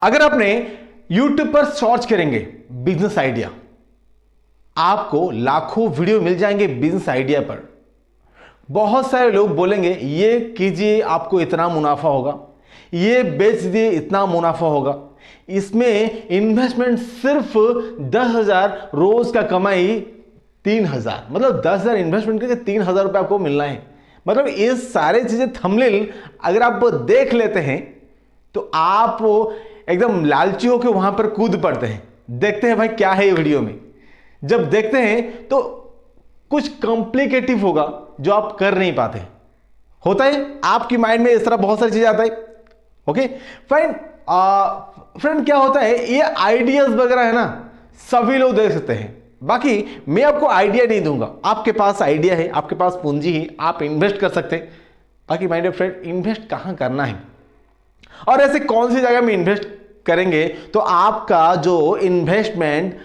अगर आपने YouTube पर सर्च करेंगे बिजनेस आइडिया, आपको लाखों वीडियो मिल जाएंगे बिजनेस आइडिया पर। बहुत सारे लोग बोलेंगे ये कीजिए आपको इतना मुनाफा होगा, ये बेच दिए इतना मुनाफा होगा, इसमें इन्वेस्टमेंट सिर्फ 10,000, रोज का कमाई 3,000, मतलब 10,000 इन्वेस्टमेंट करके 3,000 रुपए आपको मिलना है। मतलब ये सारे चीजें थंबनेल अगर आप देख लेते हैं तो आप एकदम लालची होकर वहां पर कूद पड़ते हैं, देखते हैं भाई क्या है ये वीडियो में। जब देखते हैं तो कुछ कॉम्प्लिकेटिव होगा जो आप कर नहीं पाते। होता है आपकी माइंड में इस तरह बहुत सारी चीजें आता है। ओके फाइन फ्रेंड, क्या होता है ये आइडियाज वगैरह है ना, सभी लोग देख सकते हैं, बाकी मैं आपको आइडिया नहीं दूंगा। आपके पास आइडिया है, आपके पास पूंजी है, आप इन्वेस्ट कर सकते हैं। बाकी माय डियर फ्रेंड, इन्वेस्ट कहां करना है और ऐसे कौन सी जगह में इन्वेस्ट करेंगे तो आपका जो इन्वेस्टमेंट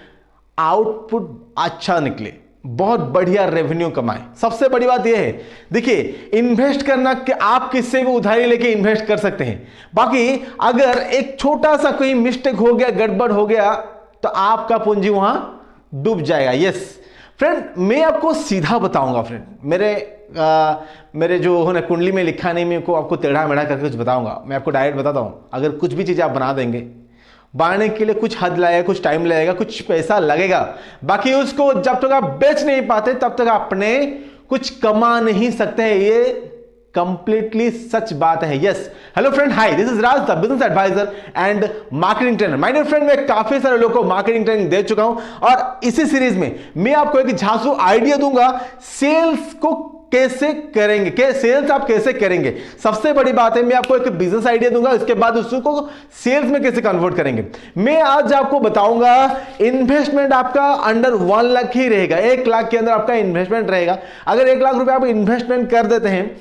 आउटपुट अच्छा निकले, बहुत बढ़िया रेवेन्यू कमाए। सबसे बड़ी बात यह है, देखिए इन्वेस्ट करना कि आप किससे भी उधारी लेके इन्वेस्ट कर सकते हैं। बाकी अगर एक छोटा सा कोई मिस्टेक हो गया, गड़बड़ हो गया, तो आपका पूंजी वहां डूब जाएगा। यस फ्रेंड, मैं आपको सीधा बताऊंगा फ्रेंड, मेरे जो होने कुंडली में लिखा नहीं, मैं को आपको टेढ़ा मेढ़ा करके कुछ बताऊंगा। मैं आपको डायरेक्ट बताता हूं, अगर कुछ भी चीज आप बना देंगे, बनाने के लिए कुछ हद लगेगा, कुछ टाइम लगेगा, कुछ पैसा लगेगा, बाकी उसको जब तक आप बेच नहीं पाते तब तक आपने कुछ कमा नहीं सकते हैं। ये कंप्लीटली सच बात है। Yes, hello friend, hi, this is Raj, the business advisor and marketing trainer. My dear friend, मैं काफी सारे लोगों को मार्केटिंग ट्रेनिंग दे चुका हूं और इसी सीरीज में मैं आपको एक झांसू आइडिया दूंगा सेल्स को कैसे करेंगे, सेल्स आप कैसे करेंगे। सबसे बड़ी बात है, मैं आपको एक बिजनेस आइडिया दूंगा, इसके बाद उसको सेल्स में कैसे कन्वर्ट करेंगे। मैं आज आपको बताऊंगा इन्वेस्टमेंट आपका अंडर 1 लाख ही रहेगा, 1 लाख के अंदर आपका इन्वेस्टमेंट रहेगा। अगर 1 लाख रुपए आप इन्वेस्टमेंट कर देते हैं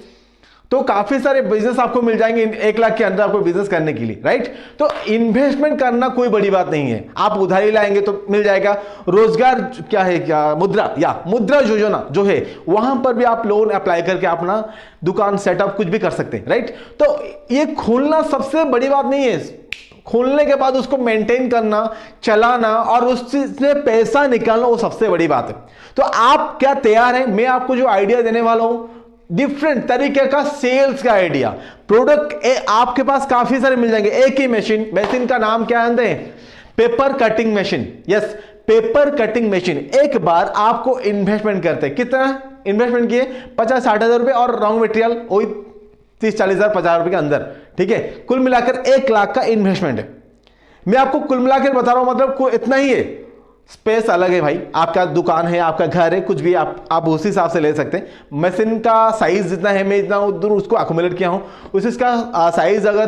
तो काफी सारे बिजनेस आपको मिल जाएंगे 1 लाख के अंदर आपको बिजनेस करने के लिए, राइट। तो इन्वेस्टमेंट करना कोई बड़ी बात नहीं है, आप उधारी लाएंगे तो मिल जाएगा। रोजगार क्या है, क्या मुद्रा योजना जो है, वहां पर भी आप लोन अप्लाई करके अपना दुकान सेटअप कुछ भी कर सकते हैं, राइट। तो ये खोलना सबसे बड़ी बात नहीं है, खोलने के बाद उसको मेंटेन करना, चलाना और उससे पैसा निकालना, वो सबसे बड़ी बात है। तो आप क्या तैयार हैं? मैं आपको जो आइडिया देने वाला हूं, डिफरेंट तरीके का सेल्स का आइडिया। प्रोडक्ट आपके पास काफी सारे मिल जाएंगे। एक ही मशीन का नाम क्या है? Paper cutting machine. Yes, paper cutting machine. एक बार आपको इन्वेस्टमेंट करते, कितना इन्वेस्टमेंट किए? 50-60 हजार रुपए और रॉ मटेरियल वही 30-40 हजार 50 रुपए के अंदर, ठीक है। कुल मिलाकर 1 लाख का इन्वेस्टमेंट है। मैं आपको कुल मिलाकर बता रहा हूं, मतलब इतना ही है। स्पेस अलग है भाई, आपका दुकान है, आपका घर है, कुछ भी आप उसी हिसाब से ले सकते हैं। मशीन का साइज जितना है, मैं इतना दूर उसको अकोमोडेट किया हूं। उसका साइज अगर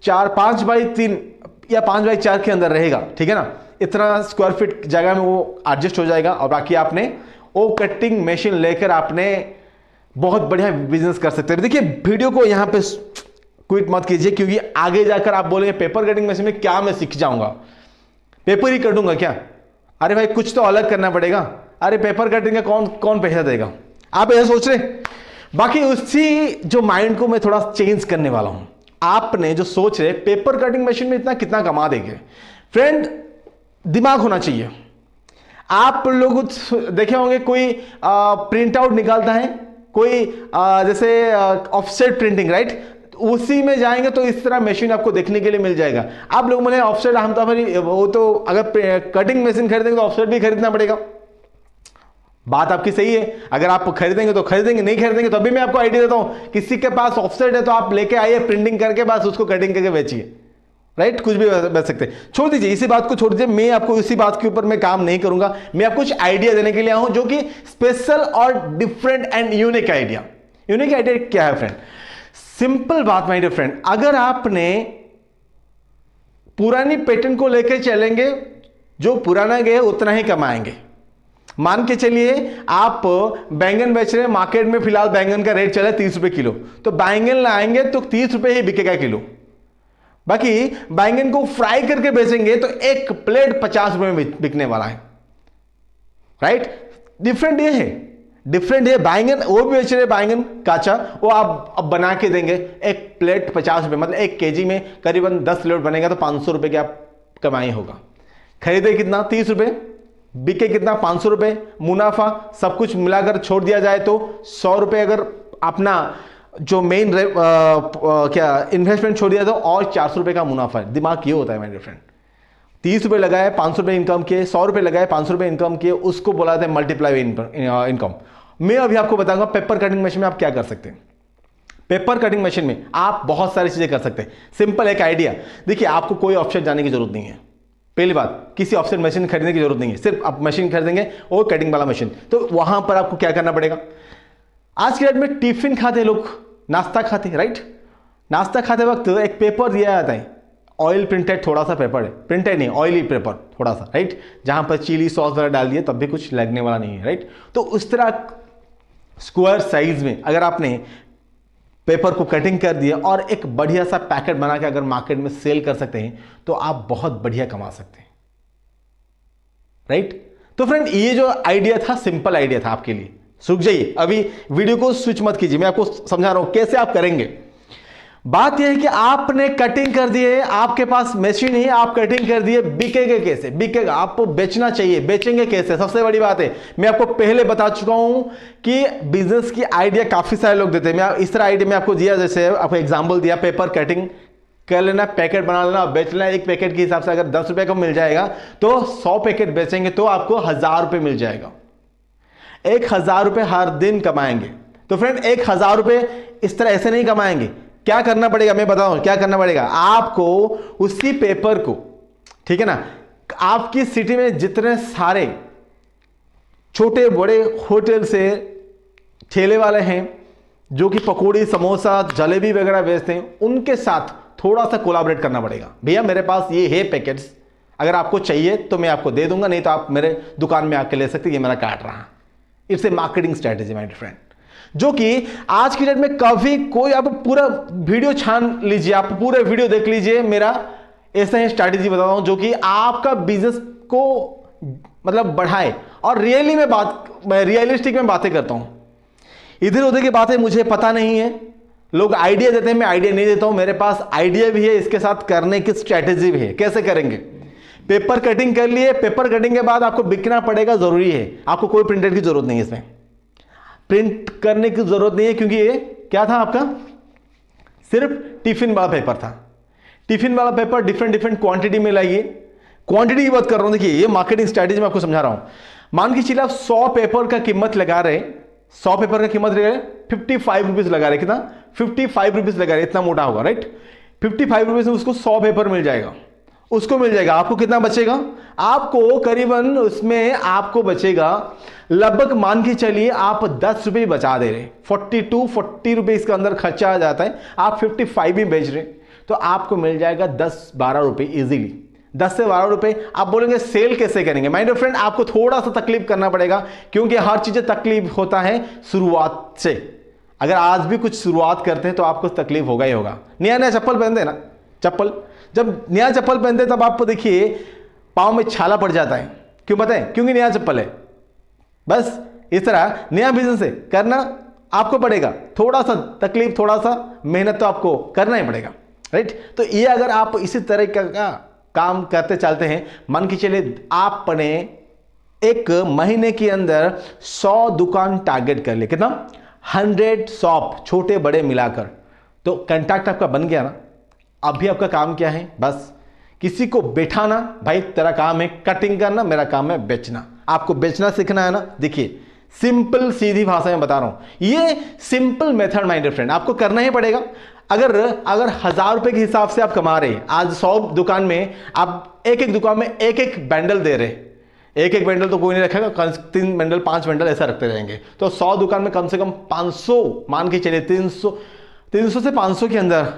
5x3 या 5x4 के अंदर रहेगा, ठीक है ना, इतना स्क्वायर फीट जगह में वो एडजस्ट हो जाएगा। और बाकी आपने वो कटिंग मशीन लेकर आपने बहुत बढ़िया बिजनेस कर सकते हैं। देखिए वीडियो को यहां पे क्विट मत कीजिए, क्योंकि आगे जाकर आप बोलेंगे पेपर कटिंग मशीन में क्या मैं सीख जाऊंगा, पेपर ही कटूंगा क्या? अरे भाई कुछ तो अलग करना पड़ेगा। अरे पेपर कटिंग का कौन पैसा देगा, आप ऐसा सोच रहे। बाकी उसी जो माइंड को मैं थोड़ा चेंज करने वाला हूं। आपने जो सोच रहे पेपर कटिंग मशीन में इतना कितना कमा देंगे, फ्रेंड दिमाग होना चाहिए। आप लोग देखे होंगे कोई प्रिंट आउट निकालता है, कोई जैसे ऑफसेट प्रिंटिंग, राइट, उसी में जाएंगे तो इस तरह मशीन आपको देखने के लिए मिल जाएगा। आप लोग बोले ऑफसेट, हम तो फिर वो तो अगर कटिंग मशीन खरीदेंगे तो ऑफसेट भी खरीदना पड़ेगा। बात आपकी सही है, अगर आप खरीदेंगे तो खरीदेंगे, नहीं खरीदेंगे तो अभी मैं आपको आइडिया देता हूं, किसी के पास ऑफसेट है तो आप लेके आइए, प्रिंटिंग करके बस उसको कटिंग करके बेचिए, राइट। कुछ भी बेच सकते हैं। छोड़ दीजिए, इसी बात को छोड़ दीजिए, मैं आपको इसी बात के ऊपर मैं काम नहीं करूंगा। मैं आपको कुछ आइडिया देने के लिए आऊं जो कि स्पेशल और different and unique idea. Unique idea क्या है फ्रेंड? सिंपल बात माय डियर फ्रेंड, अगर आपने पुरानी पैटर्न को लेकर चलेंगे, जो पुराना गए उतना ही कमाएंगे। मान के चलिए आप बैंगन बेच रहे हैं, मार्केट में फिलहाल बैंगन का रेट चला 30 रुपए किलो, तो बैंगन लाएंगे तो 30 रुपए ही बिकेगा किलो। बाकी बैंगन को फ्राई करके बेचेंगे तो एक प्लेट 50 रुपए में बिकने वाला है, राइट। डिफरेंट ये है, डिफरेंट है। बैंगन वो भी बेच रहे, बैंगन काचा, वो आप अब बना के देंगे। एक प्लेट 50 रुपये, मतलब 1 केजी में करीबन 10 प्लेट बनेगा तो 500 रुपये की आप कमाई होगा। खरीदे कितना? 30 रुपये, बिके कितना? 500 रुपये। मुनाफा सब कुछ मिलाकर छोड़ दिया जाए तो 100 रुपये अगर अपना जो मेन क्या इन्वेस्टमेंट छोड़ दिया तो और 400 रुपये का मुनाफा है। दिमाग ये होता है मेरे फ्रेंड। 30 रुपये लगाए, 500 रुपये इनकम किए, 100 रुपये लगाए, 500 रुपये इनकम किए, उसको बोला था मल्टीप्लाई इनकम। मैं अभी आपको बताऊंगा पेपर कटिंग मशीन में आप क्या कर सकते हैं। पेपर कटिंग मशीन में आप बहुत सारी चीजें कर सकते हैं। सिंपल एक आइडिया, देखिए आपको कोई ऑप्शन जाने की जरूरत नहीं है। पहली बात, किसी ऑप्शन मशीन खरीदने की जरूरत नहीं है, सिर्फ आप मशीन खरीदेंगे और कटिंग वाला मशीन। तो वहां पर आपको क्या करना पड़ेगा? आज के डेट में टिफिन खाते लोग, नाश्ता खाते, राइट? नाश्ता खाते वक्त एक पेपर दिया जाता है, ऑयल प्रिंटेड थोड़ा सा पेपर है, प्रिंटेड नहीं, ऑयली पेपर थोड़ा सा, राइट? जहां पर चिली सॉस वगैरह डाल दिए तब भी कुछ लगने वाला नहीं है, राइट? तो उस तरह स्क्वायर साइज में अगर आपने पेपर को कटिंग कर दिया और एक बढ़िया सा पैकेट बना के अगर मार्केट में सेल कर सकते हैं तो आप बहुत बढ़िया कमा सकते हैं, राइट? तो फ्रेंड ये जो आइडिया था, सिंपल आइडिया था आपके लिए। रुक जाइए, अभी वीडियो को स्विच मत कीजिए, मैं आपको समझा रहा हूं कैसे आप करेंगे। बात यह है कि आपने कटिंग कर दिए, आपके पास मशीन है, आप कटिंग कर दिए, बिकेगा कैसे? बिकेगा, आपको बेचना चाहिए, बेचेंगे कैसे? सबसे बड़ी बात है, मैं आपको पहले बता चुका हूं कि बिजनेस की आइडिया काफी सारे लोग देते हैं। मैं इस तरह आइडिया में आपको दिया, जैसे आपको एग्जांपल दिया, पेपर कटिंग कर लेना, पैकेट बना लेना, बेच लेना। एक पैकेट के हिसाब से अगर 10 रुपए का मिल जाएगा तो 100 पैकेट बेचेंगे तो आपको 1000 रुपए मिल जाएगा। 1000 रुपए हर दिन कमाएंगे। तो फ्रेंड 1000 रुपए इस तरह ऐसे नहीं कमाएंगे। क्या करना पड़ेगा मैं बताऊं क्या करना पड़ेगा आपको? उसी पेपर को, ठीक है ना, आपकी सिटी में जितने सारे छोटे बड़े होटल से ठेले वाले हैं जो कि पकौड़ी, समोसा, जलेबी वगैरह बेचते हैं, उनके साथ थोड़ा सा कोलैबोरेट करना पड़ेगा। भैया मेरे पास ये है पैकेट्स, अगर आपको चाहिए तो मैं आपको दे दूंगा, नहीं तो आप मेरे दुकान में आके ले सकते, ये मेरा कार्ड रहा। It's a marketing strategy my friend, जो कि आज की डेट में कभी कोई, आप पूरा वीडियो छान लीजिए, आप पूरे वीडियो देख लीजिए, मेरा ऐसा ही स्ट्रैटेजी बता रहा हूं जो कि आपका बिजनेस को मतलब बढ़ाए। और रियलिस्टिक में बातें करता हूं, इधर उधर की बातें मुझे पता नहीं है। लोग आइडिया देते हैं, मैं आइडिया नहीं देता हूं। मेरे पास आइडिया भी है, इसके साथ करने की स्ट्रैटेजी भी है। कैसे करेंगे? पेपर कटिंग कर लिए, पेपर कटिंग के बाद आपको बिकना पड़ेगा, जरूरी है। आपको कोई प्रिंटर की जरूरत नहीं है, इसमें प्रिंट करने की जरूरत नहीं है, क्योंकि ये क्या था आपका? सिर्फ टिफिन वाला पेपर था। टिफिन वाला पेपर डिफरेंट क्वांटिटी में लाइए। क्वांटिटी की बात कर रहा हूं, देखिए ये मार्केटिंग स्ट्रैटेजी मैं आपको समझा रहा हूं। मान के चलिए आप 100 पेपर का कीमत लगा रहे, 100 पेपर का कीमत लगा रहे 55 रुपीज लगा रहे। कितना? 55 रुपीज लगा रहे, इतना मोटा होगा, राइट? 55 रुपीज में उसको 100 पेपर मिल जाएगा, उसको मिल जाएगा। आपको कितना बचेगा? आपको करीबन उसमें आपको बचेगा लगभग, मान के चलिए आप 10 रुपए बचा दे रहे, 40 रुपए इसके अंदर खर्चा आ जाता है, आप 55 ही बेच रहे, तो आपको मिल जाएगा 10-12 रुपए इजीली। 10 से 12 रुपए। आप बोलेंगे सेल कैसे करेंगे? माय डियर फ्रेंड, आपको थोड़ा सा तकलीफ करना पड़ेगा, क्योंकि हर चीजें तकलीफ होता है शुरुआत से। अगर आज भी कुछ शुरुआत करते हैं तो आपको तकलीफ होगा ही होगा। नया चप्पल पहनते हैं ना, चप्पल, जब नया चप्पल पहनते हैं तब आपको देखिए पाँव में छाला पड़ जाता है। क्यों पता है? क्योंकि नया चप्पल है। बस इस तरह नया बिजनेस है, करना आपको पड़ेगा, थोड़ा सा तकलीफ, थोड़ा सा मेहनत तो आपको करना ही पड़ेगा, राइट? तो ये अगर आप इसी तरह का काम करते चलते हैं, मान के चलिए आपने एक महीने के अंदर 100 दुकान टारगेट कर लिए, कितना? 100 शॉप, छोटे बड़े मिलाकर, तो कंटैक्ट आपका बन गया ना। अभी आपका काम क्या है? बस किसी को बैठाना, भाई तेरा काम है कटिंग करना, मेरा काम है बेचना। आपको बेचना सीखना है ना। देखिए सिंपल सीधी भाषा में बता रहा हूं, ये simple method my dear friend आपको करना ही पड़ेगा। अगर 1000 रुपए के हिसाब से आप कमा रहे, आज 100 दुकान में आप एक दुकान में एक बैंडल दे रहे, एक बैंडल तो कोई नहीं रखेगा, 3 बैंडल 5 बैंडल ऐसा रखते रहेंगे, तो 100 दुकान में कम से कम 500, मान के चलिए 300 से 500 के अंदर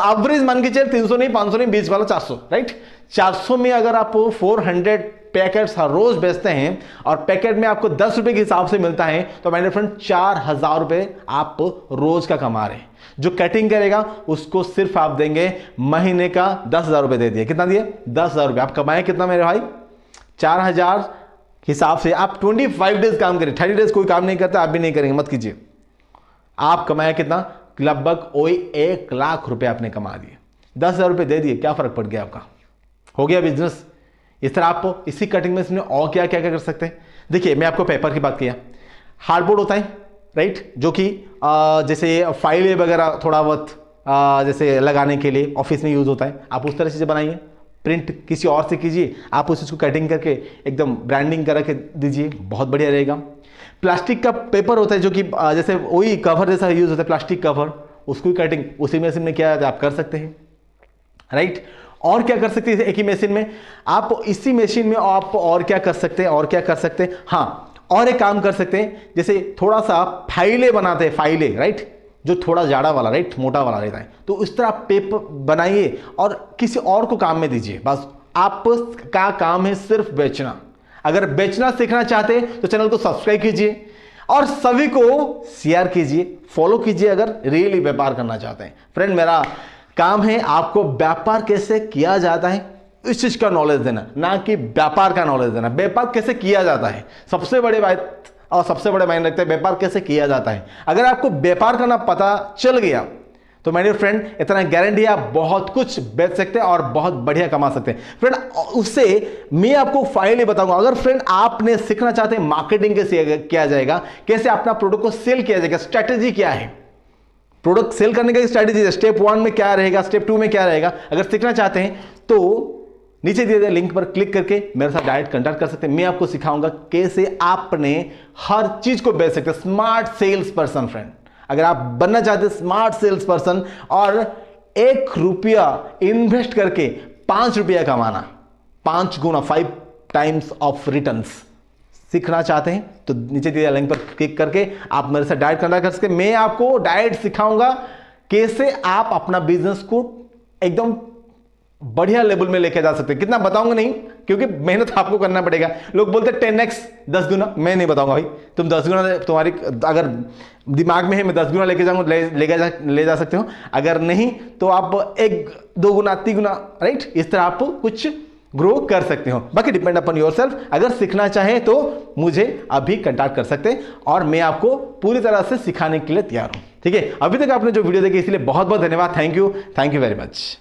एवरेज मान के चलिए, 300 नहीं, 500 नहीं, 20 वाला 400, राइट? 400 में अगर आप 400 पैकेट्स हर रोज बेचते हैं और पैकेट में आपको 10 रुपए के हिसाब से मिलता है, तो मेरे फ्रेंड 4000 रुपए आप रोज का कमा रहे हैं। जो कटिंग करेगा उसको सिर्फ आप देंगे महीने का 10,000 रुपए दे दिए। कितना दिए? 10,000 रुपए। आप कमाए कितना मेरे भाई? 4000 हिसाब से आप 25 डेज काम करें, 30 डेज कोई काम नहीं करता, आप भी नहीं करेंगे, मत कीजिए। आप कमाया कितना? लगभग वही 1 लाख रुपए आपने कमा दिए, 10,000 रुपये दे दिए, क्या फर्क पड़ गया आपका? हो गया बिजनेस। इस तरह आप इसी कटिंग मशीन में और क्या क्या क्या कर सकते हैं। देखिए, मैं आपको पेपर की बात किया, हार्डबोर्ड होता है, राइट, जो कि जैसे फाइलें वगैरह थोड़ा बहुत जैसे लगाने के लिए ऑफिस में यूज होता है, आप उस तरह चीज़ें बनाइए। प्रिंट किसी और से कीजिए, आप उसको कटिंग करके एकदम ब्रांडिंग करा के दीजिए, बहुत बढ़िया रहेगा। प्लास्टिक का पेपर होता है जो कि जैसे वही कवर जैसा यूज होता है, प्लास्टिक कवर, उसको कटिंग उसी मशीन में क्या आप कर सकते हैं, राइट। और क्या कर सकते हैं एक ही मशीन में? आप इसी मशीन में आप और क्या कर सकते हैं, और क्या कर सकते हैं, हाँ, और एक काम कर सकते हैं, जैसे थोड़ा सा फाइलें बनाते हैं, फाइलें, राइट, जो थोड़ा जाड़ा वाला, राइट, मोटा वाला रहता है, तो इस तरह आप पेपर बनाइए और किसी और को काम में दीजिए। बस आप का काम है सिर्फ बेचना। अगर बेचना सीखना चाहते हैं तो चैनल को सब्सक्राइब कीजिए और सभी को शेयर कीजिए, फॉलो कीजिए अगर रियली व्यापार करना चाहते हैं। फ्रेंड, मेरा काम है आपको व्यापार कैसे किया जाता है इस चीज का नॉलेज देना, ना कि व्यापार का नॉलेज देना। व्यापार कैसे किया जाता है सबसे बड़ी बात और सबसे बड़े मायने रखते हैं, व्यापार कैसे किया जाता है। अगर आपको व्यापार करना पता चल गया तो मेरे फ्रेंड, इतना गारंटी है आप बहुत कुछ बेच सकते हैं और बहुत बढ़िया कमा सकते हैं। फ्रेंड, उससे मैं आपको फाइनली बताऊंगा। अगर फ्रेंड आपने सीखना चाहते हैं मार्केटिंग कैसे किया जाएगा, कैसे अपना प्रोडक्ट को सेल किया जाएगा, स्ट्रैटेजी क्या है, प्रोडक्ट सेल करने का स्ट्रैटेजी, स्टेप 1 में क्या रहेगा, स्टेप 2 में क्या रहेगा, अगर सीखना चाहते हैं तो नीचे दिए गए लिंक पर क्लिक करके मेरे साथ डायरेक्ट कांटेक्ट कर सकते हैं। मैं आपको सिखाऊंगा कैसे आपने हर चीज को बेच सकते हैं। Smart sales person. फ्रेंड, अगर आप बनना चाहते हैं स्मार्ट सेल्स पर्सन और 1 रुपया इन्वेस्ट करके 5 रुपया कमाना, 5 गुना, 5 टाइम्स ऑफ रिटर्न्स सीखना चाहते हैं तो नीचे दिए लिंक पर क्लिक करके आप मेरे साथ डायरेक्ट कांटेक्ट कर सकते हैं। मैं आपको डायरेक्ट सिखाऊंगा कैसे आप अपना बिजनेस को एकदम बढ़िया लेवल में लेके जा सकते हैं। कितना बताऊंगा नहीं, क्योंकि मेहनत आपको करना पड़ेगा। लोग बोलते हैं 10x 10 गुना, मैं नहीं बताऊंगा भाई। तुम 10 गुना, तुम्हारी अगर दिमाग में है मैं 10 गुना लेके जाऊंगा, ले जा सकते हो। अगर नहीं तो आप 1 2 गुना 3 गुना, राइट, इस तरह आप कुछ ग्रो कर सकते हो। बाकी डिपेंड अपॉन योरसेल्फ। अगर सीखना चाहे तो मुझे अभी कांटेक्ट कर सकते हैं और मैं आपको पूरी तरह से सिखाने के लिए तैयार हूं। ठीक है, अभी तक आपने जो वीडियो देखी इसलिए बहुत बहुत धन्यवाद। Thank you very much.